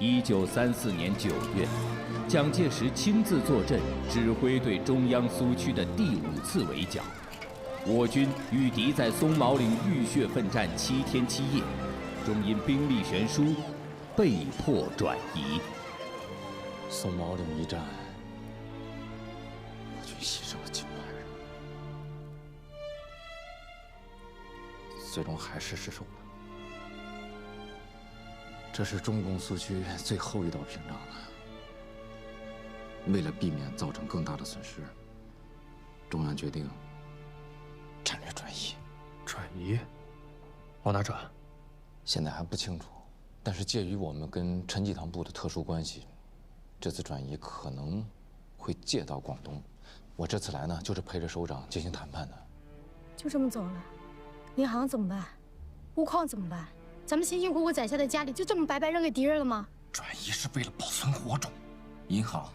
1934年9月，蒋介石亲自坐镇，指挥对中央苏区的第5次围剿。我军与敌在松毛岭浴血奋战7天7夜，终因兵力悬殊，被迫转移。松毛岭一战，我军牺牲了近万人，最终还是失守了。这是中共苏区最后一道屏障了。为了避免造成更大的损失，中央决定战略转移。转移？往哪转？现在还不清楚，但是介于我们跟陈济棠部的特殊关系，这次转移可能会借到广东。我这次来呢，就是陪着首长进行谈判的。就这么走了？银行怎么办？钨矿怎么办？咱们辛辛苦苦攒下的家里就这么白白扔给敌人了吗？转移是为了保存火种，银行、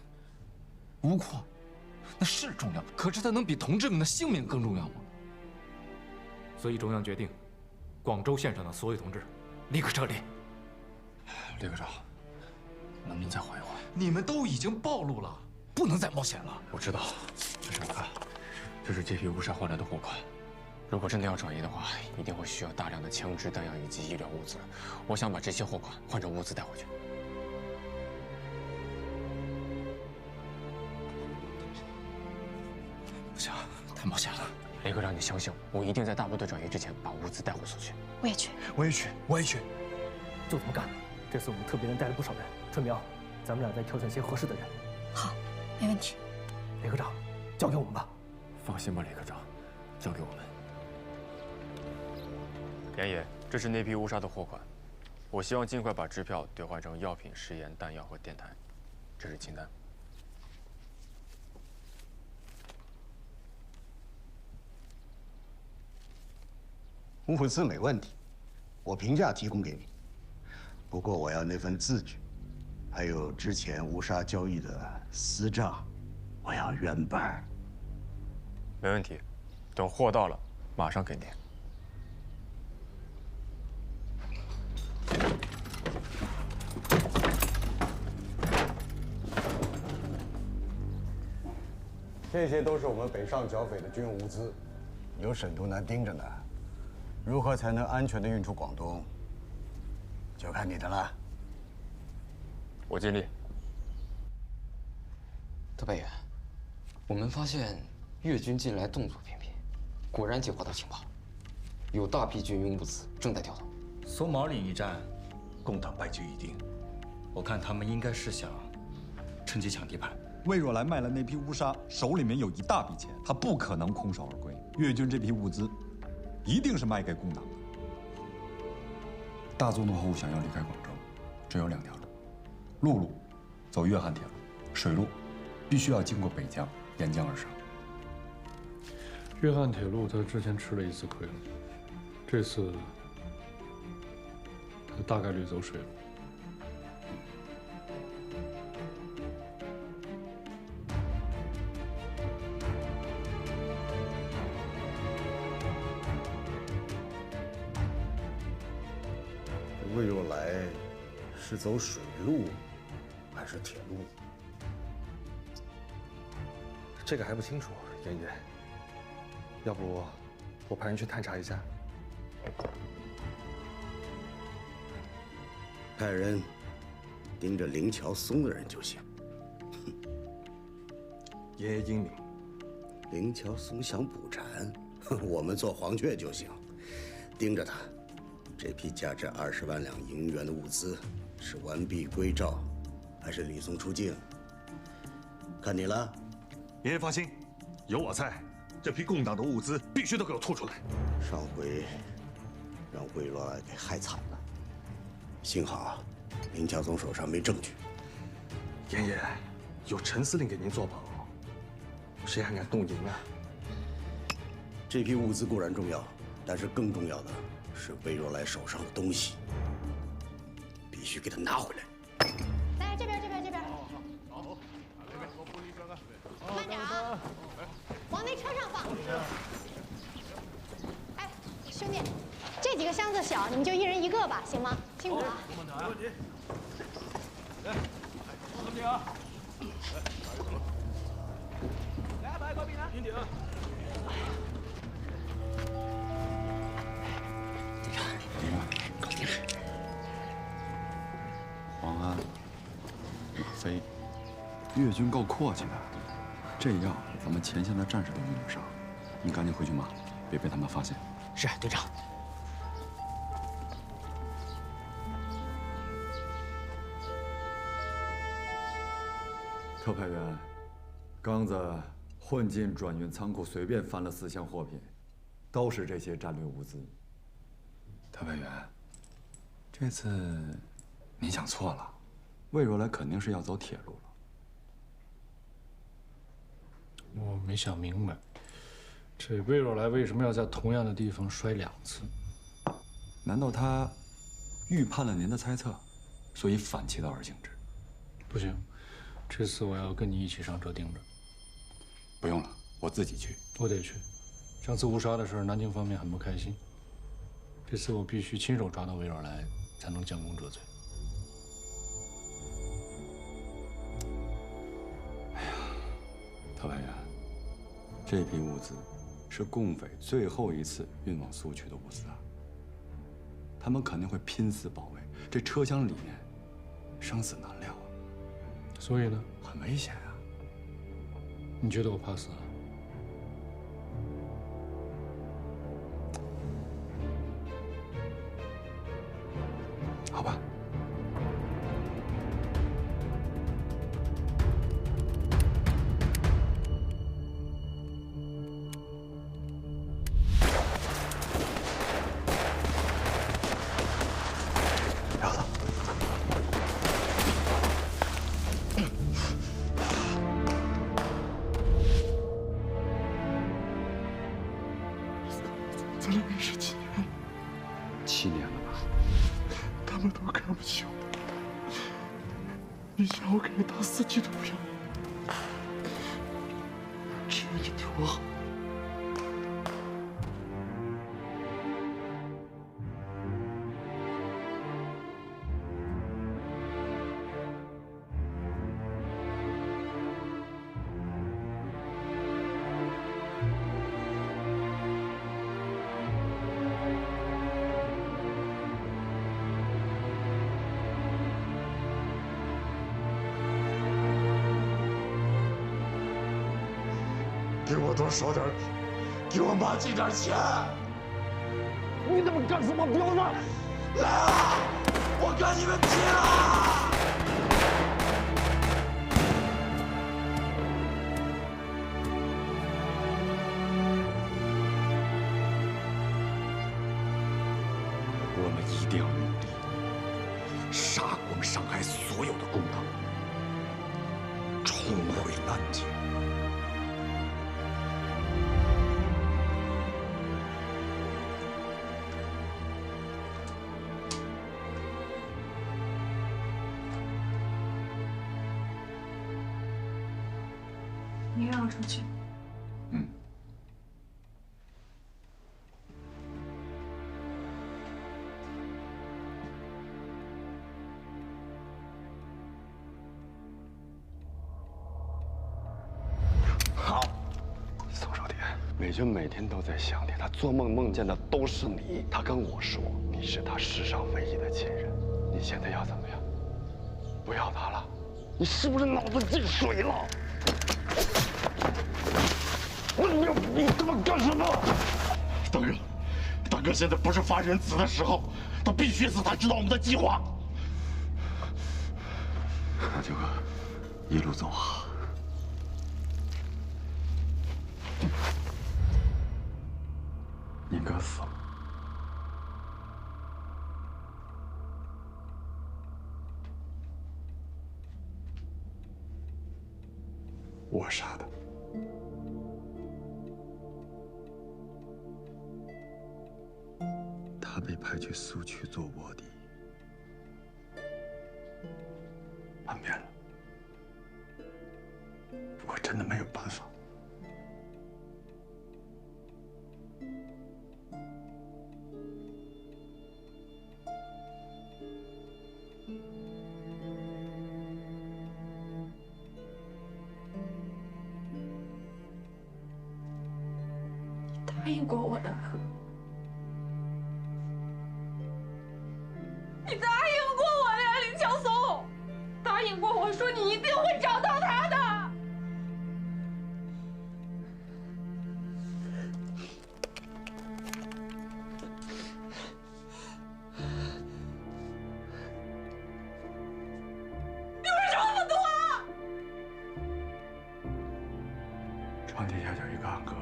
钨矿，那是重要，可是它能比同志们的性命更重要吗？所以中央决定，广州县上的所有同志立刻撤离。李科长，能您再缓一缓？你们都已经暴露了，不能再冒险了。我知道，这是你看，这是这批乌纱换来的货款。如果真的要转移的话，一定会需要大量的枪支、弹药以及医疗物资。我想把这些货款换成物资带回去。不行，太冒险了。李科长，你相信我，我一定在大部队转移之前把物资带回苏区。我也去。我也去，我也去。就这么干。这次我们特别人带了不少人，春苗，咱们俩再挑选些合适的人。好，没问题。李科长，交给我们吧。放心吧，李科长，交给我们。严爷，这是那批乌纱的货款，我希望尽快把支票兑换成药品、食盐、弹药和电台。这是清单。物资没问题，我平价提供给你。不过我要那份字据，还有之前乌纱交易的私账，我要原版。没问题，等货到了，马上给您。这些都是我们北上剿匪的军用物资，有沈图南盯着呢。如何才能安全地运出广东，就看你的了。我尽力。特派员，我们发现越军近来动作频频，果然接获到情报，有大批军用物资正在调动。松毛岭一战，共党败局已定，我看他们应该是想趁机抢地盘。魏若兰卖了那批乌纱，手里面有一大笔钱，他不可能空手而归。越军这批物资，一定是卖给共党的。大总统后想要离开广州，只有2条路：陆路走粤汉铁路，水路必须要经过北疆，沿江而上。粤汉铁路他之前吃了1次亏了，这次他大概率走水路。魏若来是走水路还是铁路？这个还不清楚，严爷。要不我派人去探查一下。派人盯着林乔松的人就行。严爷英明。林乔松想捕蝉，我们做黄雀就行，盯着他。这批价值20万两银元的物资，是完璧归赵，还是李松出境？看你了。爷爷放心，有我在，这批共党的物资必须都给我吐出来。上回让魏若来给害惨了，幸好林乔松手上没证据。严爷，有陈司令给您做保，谁还敢动营啊？这批物资固然重要，但是更重要的是魏若来手上的东西，必须给他拿回来。来这边，这边。好，慢点啊，往那车上放。哎，兄弟，这几个箱子小，你们就1人1个吧，行吗？辛苦了。怎么样？来，把一块饼来。顶。搞定。黄安、马飞，越军够阔气的，这药咱们前线的战士都用不上，你赶紧回去忙，别被他们发现。是，队长。 特派员，刚子混进转运仓库，随便翻了4箱货品，都是这些战略物资。特派员，这次您想错了，魏若来肯定是要走铁路了。我没想明白，这魏若来为什么要在同样的地方摔2次？难道他预判了您的猜测，所以反其道而行之？不行。 这次我要跟你一起上车盯着。不用了，我自己去。我得去。上次误杀的事，南京方面很不开心。这次我必须亲手抓到魏若来，才能将功折罪。哎呀，特派员，这批物资是共匪最后一次运往苏区的物资啊。他们肯定会拼死保卫，这车厢里面生死难料。 所以呢？很危险啊！你觉得我怕死啊？好吧。要了。 咱俩认识几年了？7年了吧？他们都看不起我。你想我给人打4级投票，只有你对我好。给我多烧点米，给我妈寄点钱。你他妈干什么彪子？来啊！我跟你们拼啊！我们一定要努力，杀光上海所有的共党，重回南京。 你也要出去？嗯。好。宋少典，美军每天都在想你，他做梦梦见的都是你。他跟我说，你是他世上唯一的亲人。你现在要怎么样？不要他了？你是不是脑子进水了？ 你他妈干什么？大哥，大哥，现在不是发人子的时候，他必须死，他知道我们的计划。那就一路走啊！你哥死了，我杀的。 他被派去苏区做卧底，叛变了。我真的没有办法。答应过我的。你答应过我的呀，林乔松，答应过我说你一定会找到他的。你为什么不读啊？床底下有一个暗格，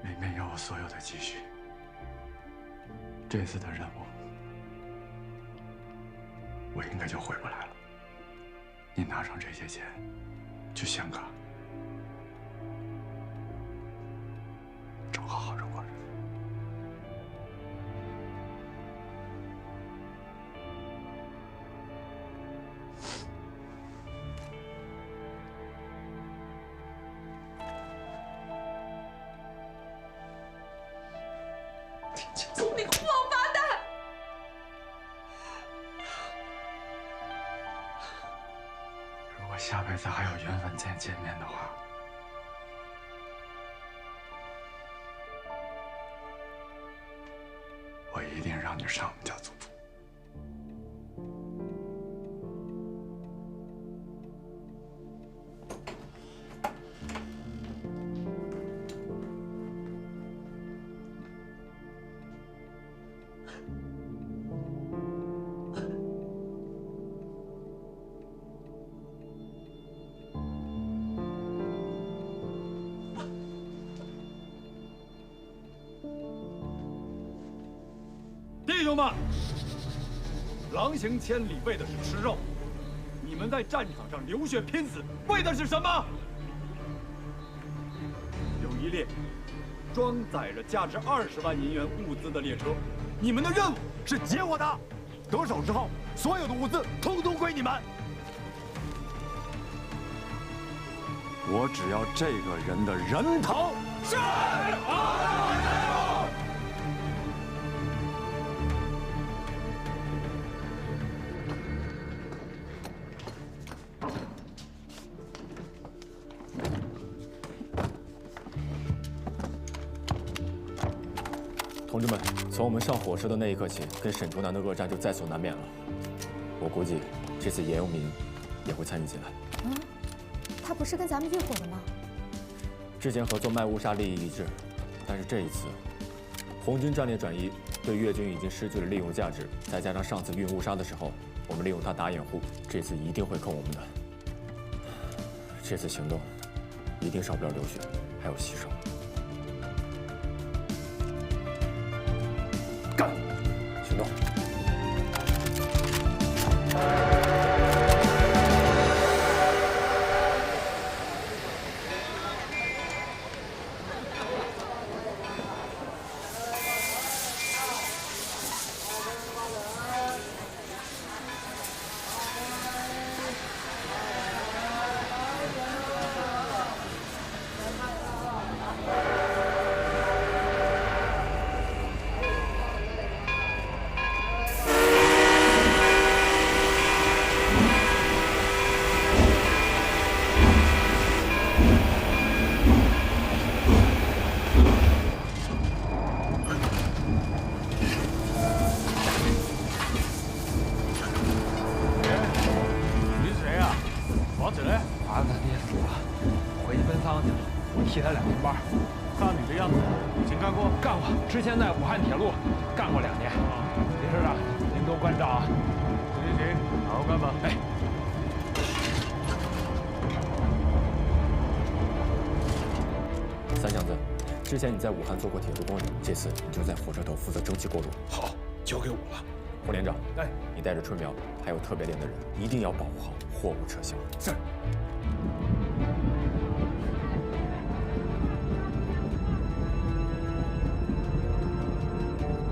里面有我所有的积蓄。这次的任务，我应该就回不来了。你拿上这些钱，去香港，找个好人过日子。从你个王八蛋！如果下辈子还有缘分再见面的话，我一定让你上我们家族谱。弟兄们，狼行千里为的是吃肉，你们在战场上流血拼死，为的是什么？有一列装载着价值20万银元物资的列车，你们的任务是截获它。得手之后，所有的物资通通归你们。我只要这个人的人头。是。同志们，从我们上火车的那一刻起，跟沈竹南的恶战就在所难免了。我估计这次严永民也会参与进来。嗯，他不是跟咱们一伙的吗？之前合作卖乌纱利益一致，但是这一次，红军战略转移，对越军已经失去了利用价值，再加上上次运乌纱的时候，我们利用它打掩护，这次一定会扣我们的。这次行动一定少不了流血，还有牺牲。干！行动！替他2年班。看你这样子，以前干过？干过，之前在武汉铁路干过2年。李师长，您多关照啊！行，好好干吧。哎。三祥子，之前你在武汉做过铁路工人，这次你就在火车头负责蒸汽过路。好，交给我了。胡连长，哎，你带着春苗还有特别连的人，一定要保护好货物车厢。是。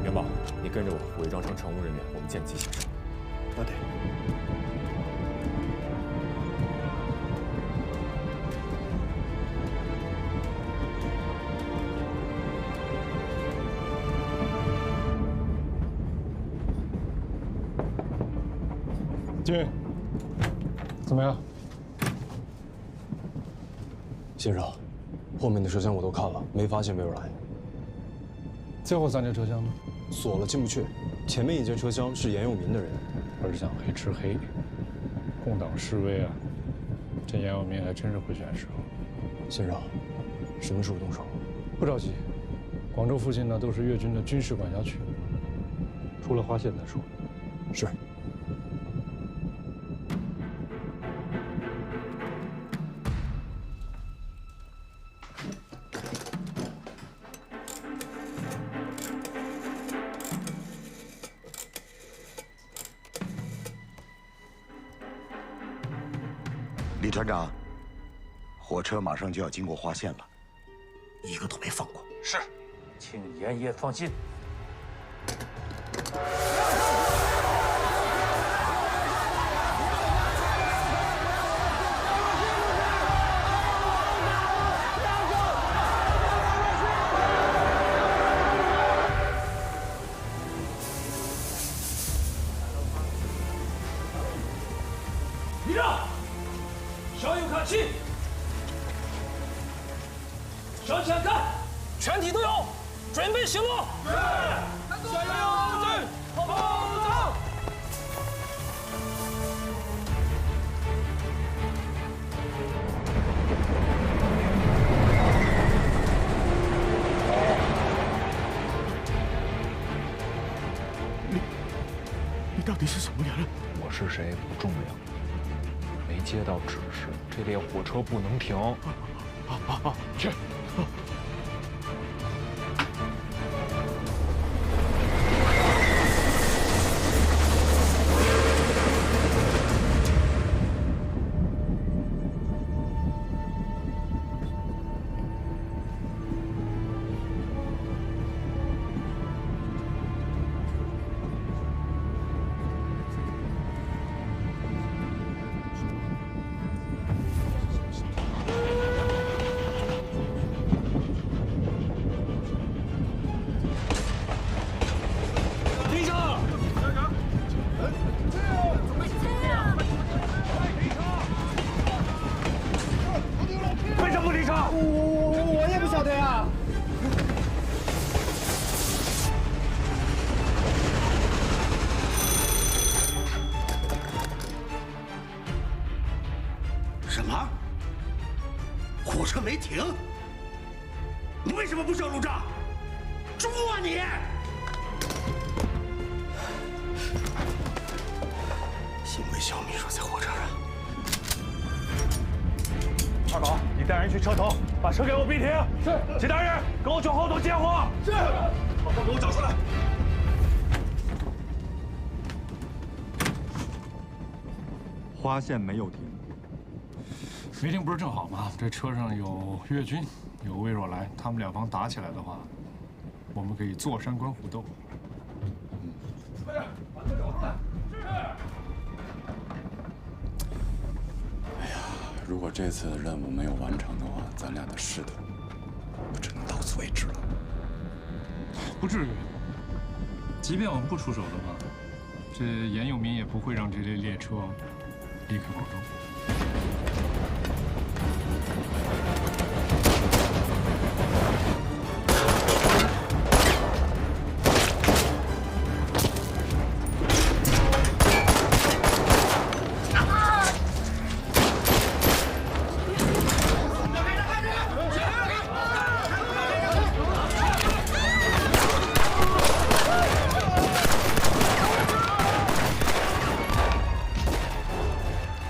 元宝，你跟着我，伪装成乘务人员，我们见机行事。那得。进，怎么样？先生，后面的车厢我都看了，没发现魏若来。最后3节车厢呢？锁了，进不去。前面1节车厢是严有民的人，而想黑吃黑，共党示威啊！这严有民还真是会选时候。先生，什么时候动手？不着急，广州附近呢都是越军的军事管辖区，出了花县再说。是。李团长，火车马上就要经过花县了，一个都别放过。是，请严爷放心。立正，向右看齐，向前看，全体都有，准备行动。是，向右走，后走。你到底是什么人？我是谁不重要。没接到指示，这列火车不能停。去。我也不晓得呀。什么？火车没停？你为什么不设路障？猪啊你！幸亏小秘书在火车上。二狗，你带人去车头，把车给我逼停。是。其他人跟我去后头接火。是。把货给我找出来。花县没有停。没停不是正好吗？这车上有越军，有魏若来，他们两方打起来的话，我们可以坐山观虎斗。快点，把车找出来。是。如果这次的任务没有完成的话，咱俩的仕途只能到此为止了。不至于，即便我们不出手的话，这严有民也不会让这列列车离开广州。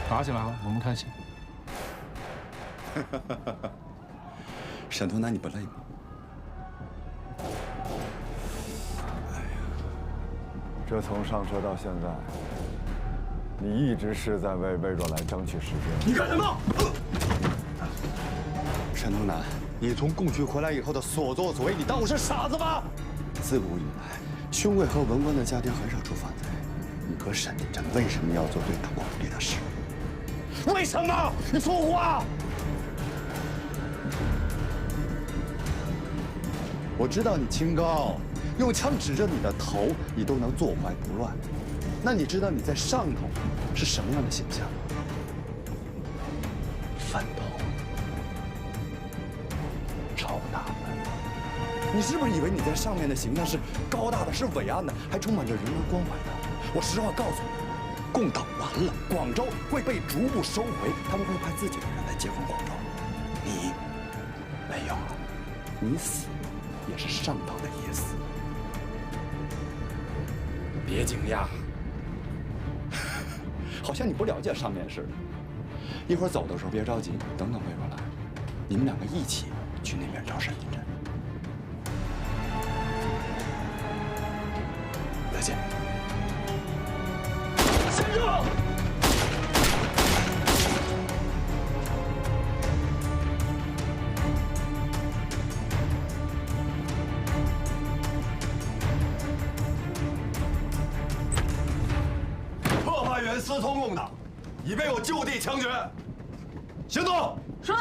打起来了，我们看戏。沈图南，你不累吗？哎呀，这从上车到现在，你一直是在为魏若来争取时间。你干什么？沈图南，你从共区回来以后的所作所为，你当我是傻子吗？自古以来，勋贵和文官的家庭很少出反贼。你和沈定真为什么要做对党国不利的事？为什么？你说话！我知道你清高，用枪指着你的头，你都能坐怀不乱。那你知道你在上头是什么样的形象吗？饭桶。你是不是以为你在上面的形象是高大的、是伟岸的，还充满着人文关怀的？我实话告诉你，共党完了，广州会被逐步收回，他们会派自己的人来接管广州。你没有了，你死也是上党的意思。别惊讶，好像你不了解上面似的。一会儿走的时候别着急，等等魏若来，你们两个一起去那边找沈金珍。再见。先生。特派员私通共党，已被我就地枪决。行动！是。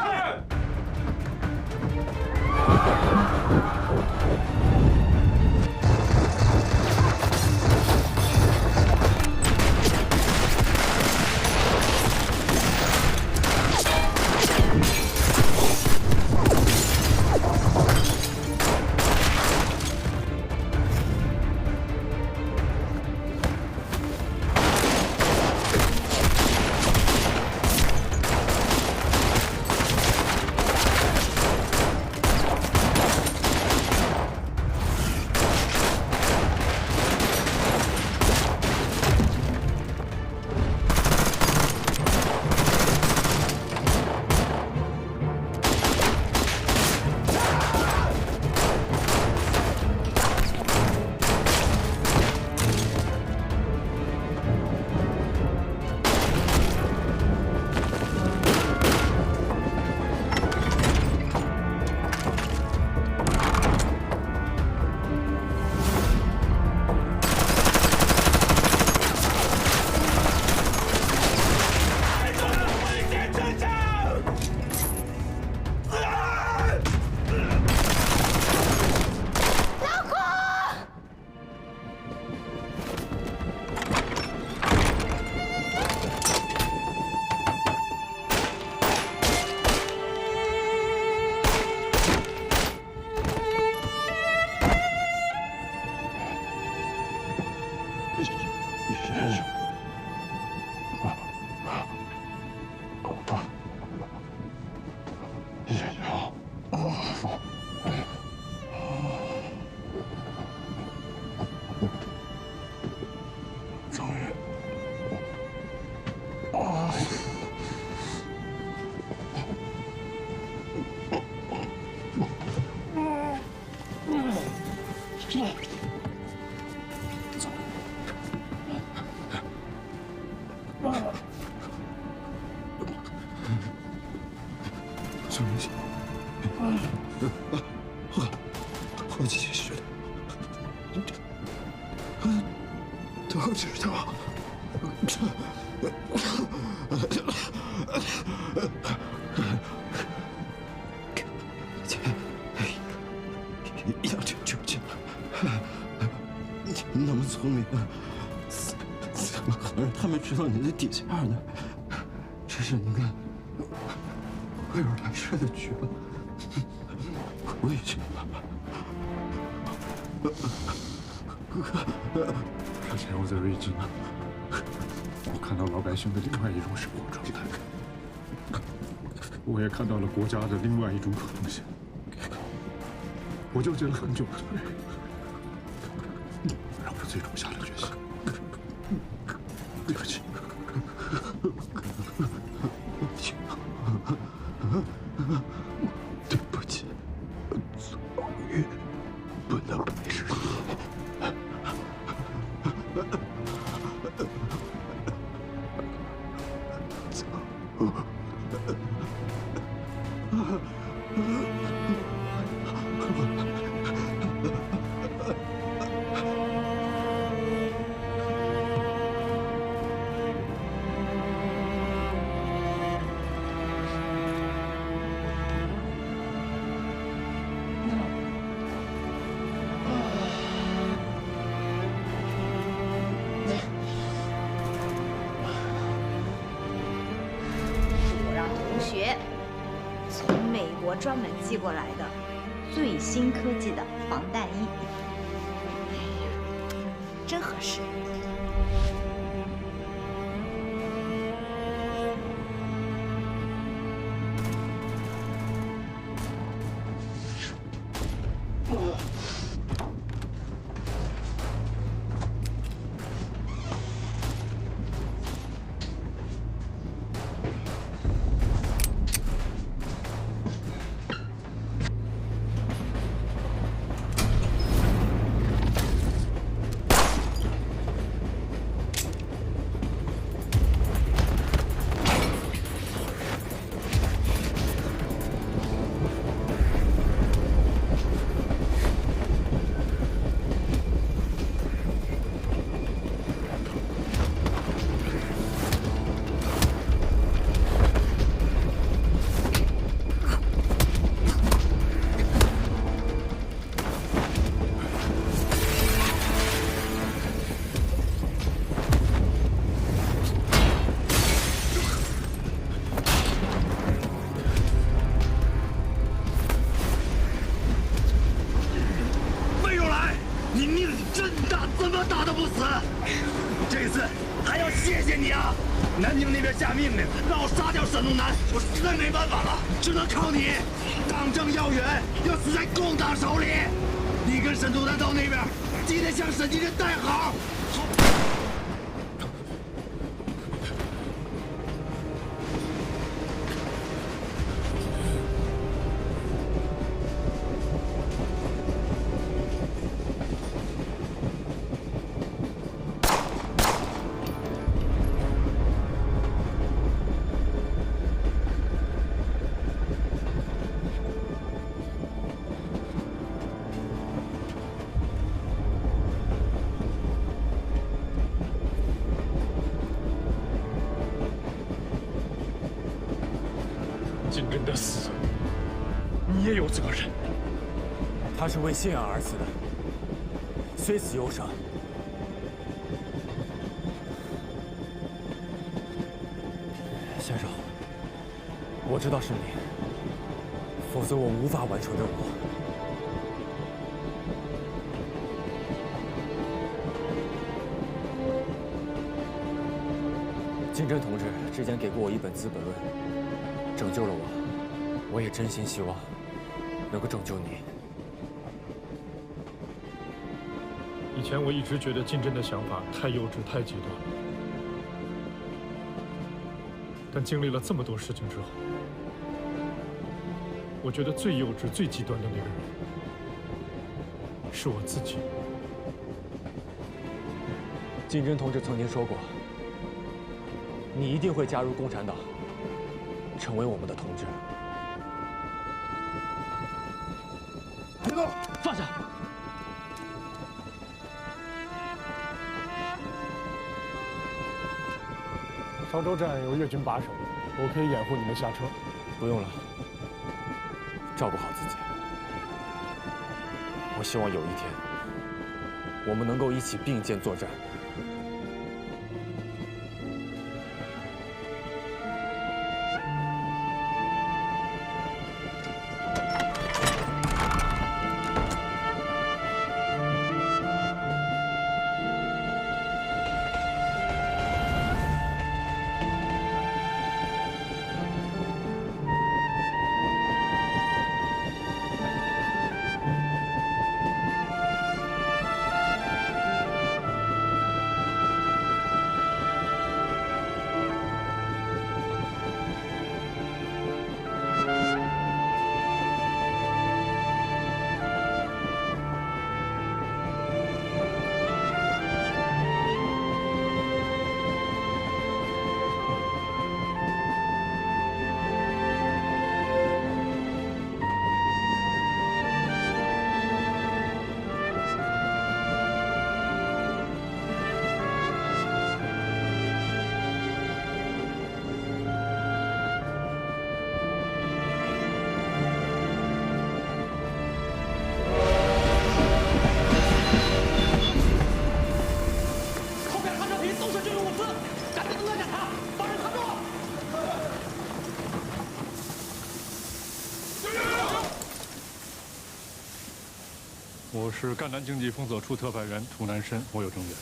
我继续学的，都知道。要救救！你那么聪明，怎么可能让他们知道你的底线呢？这是你跟魏若来设的局吧？为什么？哥哥，之前我在瑞金，我看到老百姓的另外一种生活状态，我也看到了国家的另外一种可能性。我纠结了很久，让我最终下了决心。对不起，对不起，总于不能陪着你。专门寄过来的，最新科技的防弹衣，真合适。南京那边下命令让我杀掉沈东南，我实在没办法了，只能靠你。党政要员要死在共党手里，你跟沈东南到那边，记得向沈金珍带好。金珍的死，你也有责任。他是为信仰而死的，虽死犹生。先生，我知道是你，否则我无法完成任务。金珍同志之前给过我一本《资本论》。拯救了我，我也真心希望能够拯救你。以前我一直觉得金珍的想法太幼稚、太极端，但经历了这么多事情之后，我觉得最幼稚、最极端的那个人是我自己。金珍同志曾经说过，你一定会加入共产党。成为我们的同志。别动，放下！潮州站有越军把守，我可以掩护你们下车。不用了，照顾好自己。我希望有一天，我们能够一起并肩作战。是赣南经济封锁处特派员涂南申，我有证据。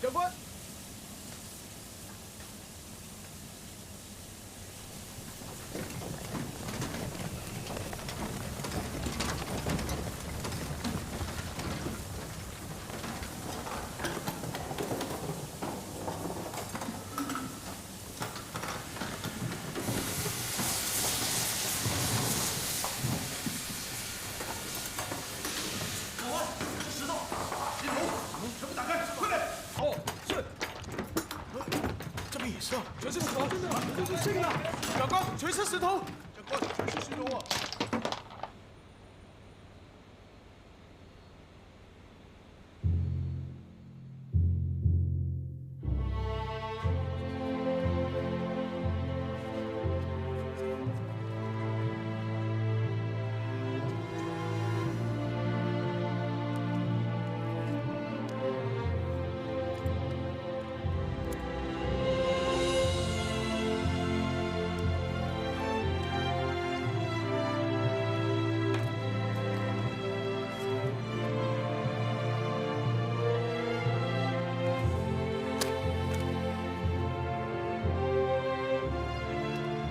长官。 全是石头，真的，就是这个的。长官，全是石头。长官，全是石头啊！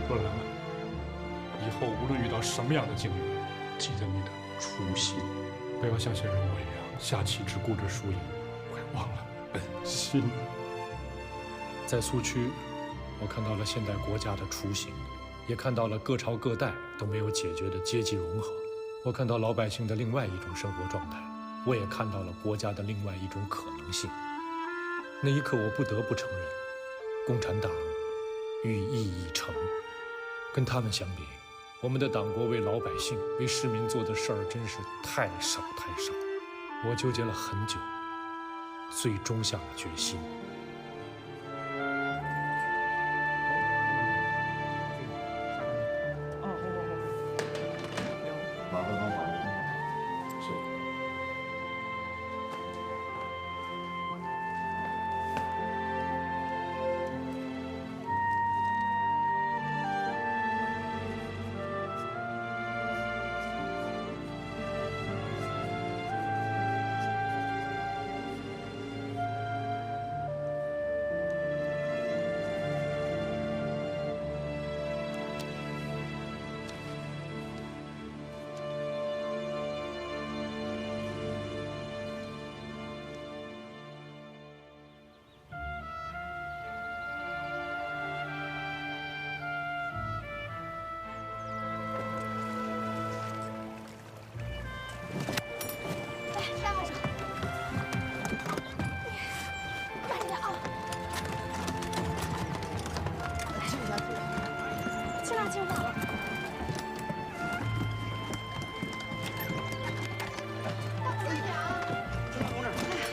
若兰，以后无论遇到什么样的境遇，记得你的初心，不要像些人我一样下棋只顾着输赢，快忘了本心。在苏区，我看到了现代国家的雏形，也看到了各朝各代都没有解决的阶级融合。我看到老百姓的另外一种生活状态，我也看到了国家的另外一种可能性。那一刻，我不得不承认，共产党寓意已成。跟他们相比，我们的党国为老百姓、为市民做的事儿真是太少太少。我纠结了很久，最终下了决心。麻烦帮忙。是。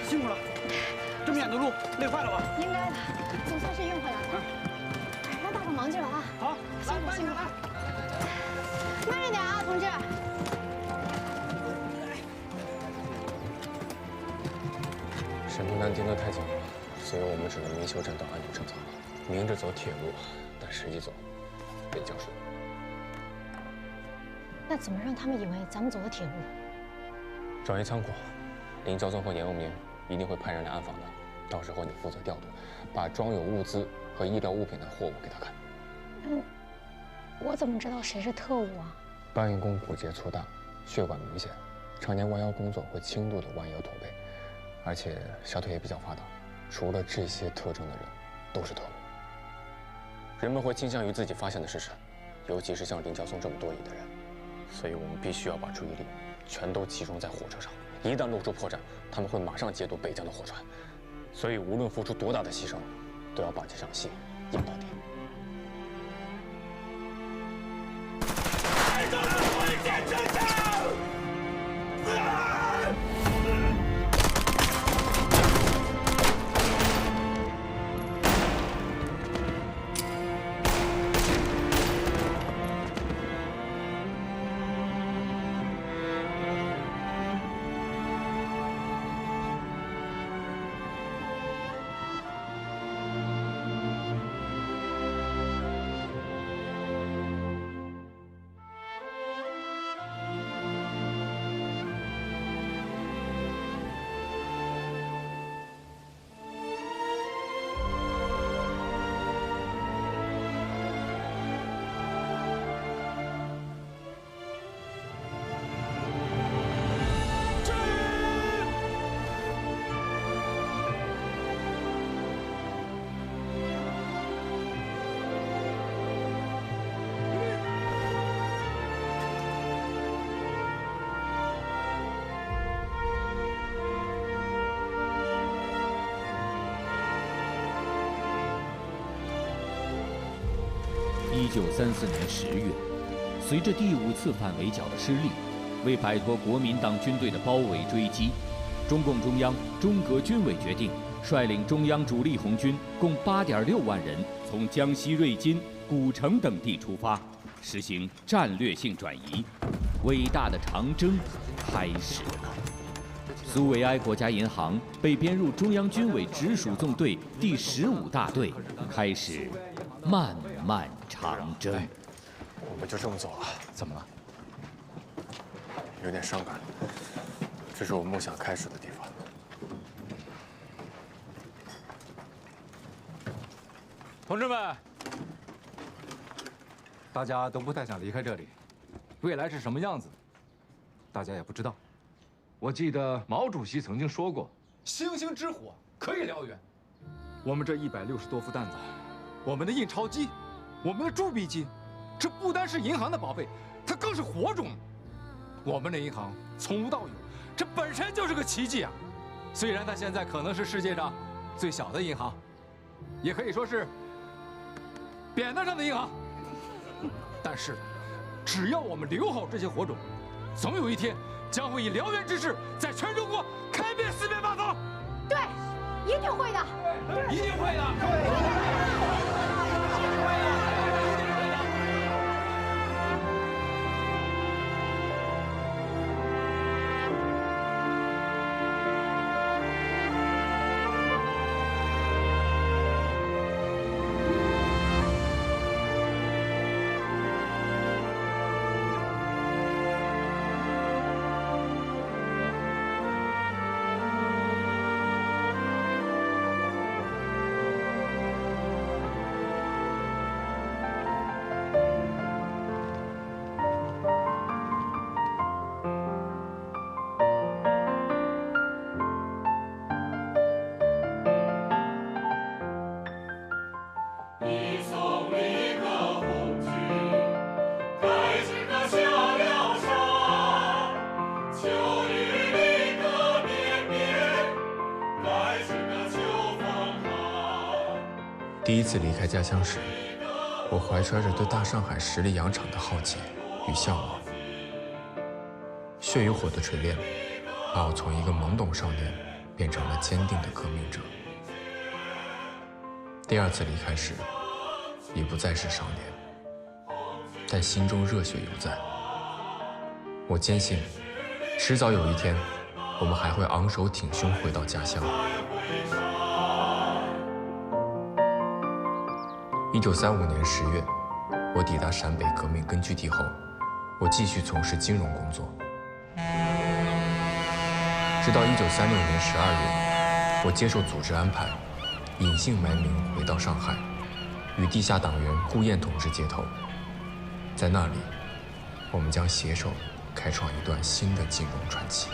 辛苦了，这么远的路，累坏了吧？应该的，总算是运回来了。让大伙忙去了啊！好，辛苦辛苦。慢着点啊，同志。沈东南盯得太紧了，所以我们只能明修栈道，暗度陈仓了。明着走铁路，但实际走边疆水。那怎么让他们以为咱们走的铁路？转移仓库，林昭宗和严永明一定会派人来暗访的。到时候你负责调度，把装有物资和医疗物品的货物给他看。我怎么知道谁是特务啊？搬运工骨节粗大，血管明显，常年弯腰工作会轻度的弯腰驼背，而且小腿也比较发达。除了这些特征的人，都是特务。人们会倾向于自己发现的事实，尤其是像林乔松这么多疑的人，所以我们必须要把注意力全都集中在火车上。一旦露出破绽，他们会马上截夺北疆的货船，所以无论付出多大的牺牲，都要把这场戏演到底。带走了火箭车长！年10月，随着第5次反围剿的失利，为摆脱国民党军队的包围追击，中共中央、中革军委决定率领中央主力红军共8.6万人，从江西瑞金、古城等地出发，实行战略性转移。伟大的长征开始了。苏维埃国家银行被编入中央军委直属纵队第15大队，开始漫漫长征。我们就这么走了？怎么了？有点伤感。这是我梦想开始的地方。同志们，大家都不太想离开这里。未来是什么样子，大家也不知道。我记得毛主席曾经说过：“星星之火可以燎原。”我们这160多副弹子，我们的印钞机，我们的铸币机，这不单是银行的宝贝，它更是火种。我们的银行从无到有，这本身就是个奇迹啊！虽然它现在可能是世界上最小的银行，也可以说是扁担上的银行，但是只要我们留好这些火种，总有一天将会以燎原之势在全中国开遍四面八方。对，一定会的，一定会的。第一次离开家乡时，我怀揣着对大上海实力洋场的好奇与向往。血与火的锤炼，把我从一个懵懂少年变成了坚定的革命者。第二次离开时，已不再是少年，但心中热血犹在。我坚信，迟早有一天，我们还会昂首挺胸回到家乡。1935年10月，我抵达陕北革命根据地后，我继续从事金融工作，直到1936年12月，我接受组织安排，隐姓埋名回到上海，与地下党员顾燕同志接头。在那里，我们将携手开创一段新的金融传奇。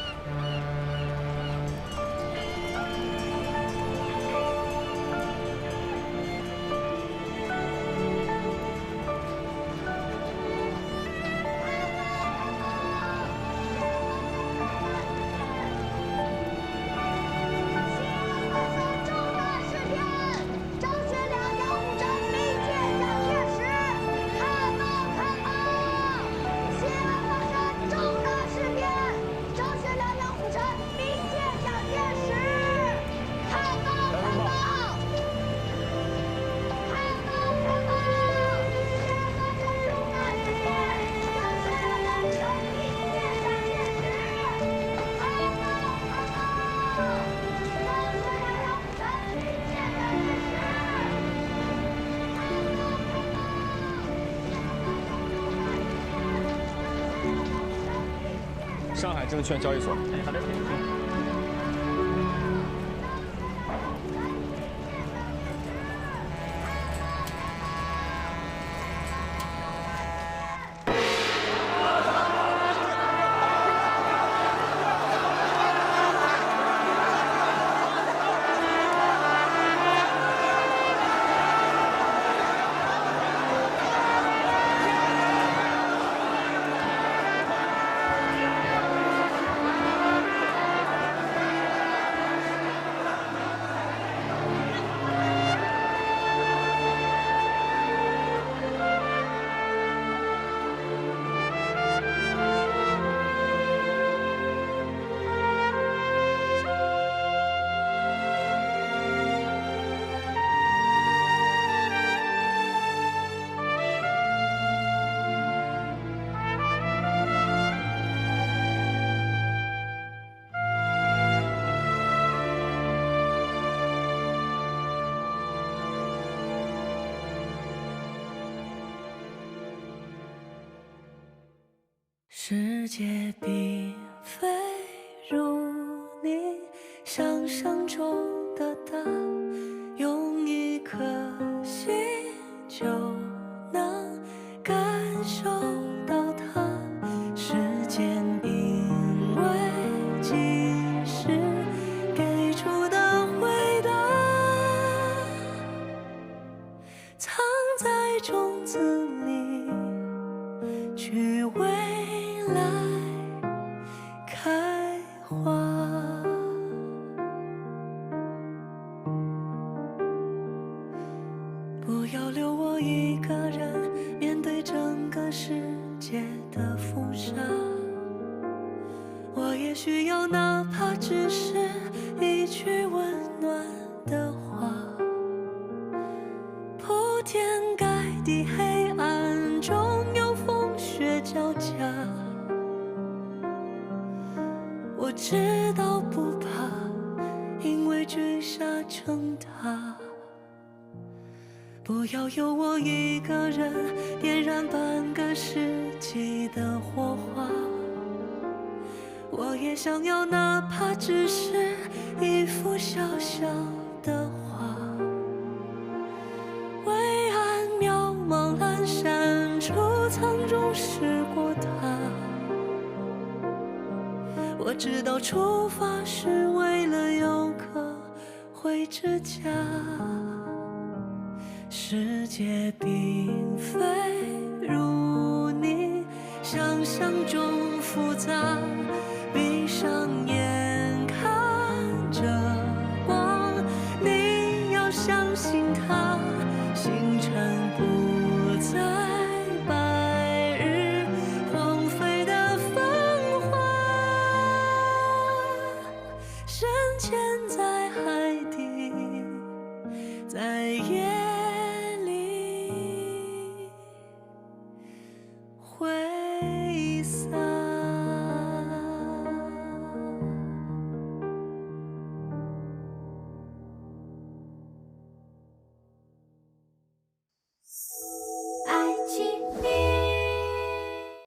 上海证券交易所。好的。世界并非如你想象中的大，用一颗心就能感受到它。时间因为及时给出的回答，藏在种子里，去未来开花。不要留我一个人面对整个世界的风沙，我也需要哪怕只是一句温暖的话。铺天盖地黑暗中有风雪交加，我知道不怕，因为聚沙成塔。不要有我一个人点燃半个世纪的火花，我也想要哪怕只是一幅小小的画。微暗渺茫阑珊处藏中驶过它，我知道出发是为了有个回之家。世界并非如你想象中复杂，闭上眼看着光，你要相信它，星辰不再白日荒废的繁华，深潜在海底，在夜